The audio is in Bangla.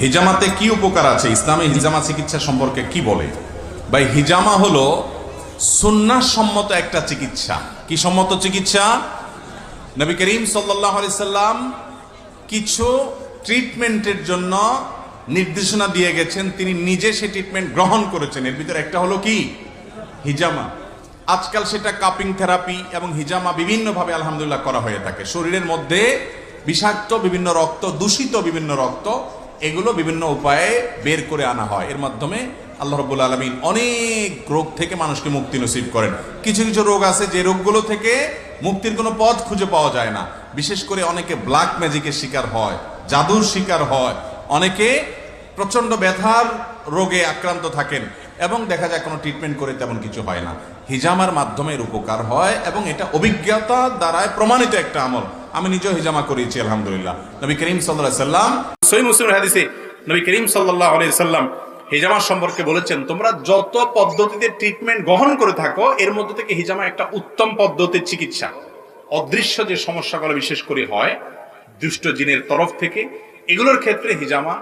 হিজামাতে কি উপকার আছে, ইসলামে হিজামা চিকিৎসা সম্পর্কে কি বলে? ভাই, হিজামা হলো সুন্নাহ সম্মত একটা চিকিৎসা। কি সম্মত চিকিৎসা? নবী করিম সাল্লাল্লাহু আলাইহি সাল্লাম কিছু ট্রিটমেন্টের জন্য নির্দেশনা দিয়ে গেছেন, তিনি নিজে সেই ট্রিটমেন্ট গ্রহণ করেছেন। এর ভিতরে একটা হলো কি? হিজামা। আজকাল সেটা কাপিং থেরাপি এবং হিজামা বিভিন্নভাবে আলহামদুলিল্লাহ করা হয়ে থাকে। শরীরের মধ্যে বিষাক্ত বিভিন্ন রক্ত, দূষিত বিভিন্ন রক্ত, এগুলো বিভিন্ন উপায়ে বের করে আনা হয়। এর মাধ্যমে আল্লাহ রাব্বুল আলামিন অনেক রোগ থেকে মানুষকে মুক্তি নসিব করেন। কিছু কিছু রোগ আছে যে রোগগুলো থেকে মুক্তির কোনো পথ খুঁজে পাওয়া যায় না। বিশেষ করে অনেকে ব্ল্যাক ম্যাজিকের শিকার হয়, জাদুর শিকার হয়, অনেকে প্রচণ্ড ব্যথার রোগে আক্রান্ত থাকেন এবং দেখা যায় কোনো ট্রিটমেন্ট করে তেমন কিছু হয় না। হিজামার মাধ্যমে এর উপকার হয় এবং এটা অভিজ্ঞতা দ্বারায় প্রমাণিত একটা আমল। আমি নিজেও হিজামা করিয়েছি আলহামদুলিল্লাহ। নবী করিম সাল্লাল্লাহু আলাইহি সাল্লাম সহিহ মুসলিমের হাদিসে নবী করিম সাল্লাল্লাহু আলাইহি সাল্লাম হিজামা সম্পর্কে বলেছেন, তোমরা যত পদ্ধতিতে ট্রিটমেন্ট গ্রহণ করে থাকো এর মধ্যে থেকে হিজামা একটা উত্তম পদ্ধতির চিকিৎসা। অদৃশ্য যে সমস্যাগুলো বিশেষ করে হয় দুষ্ট জিনের তরফ থেকে, এগুলোর ক্ষেত্রে হিজামা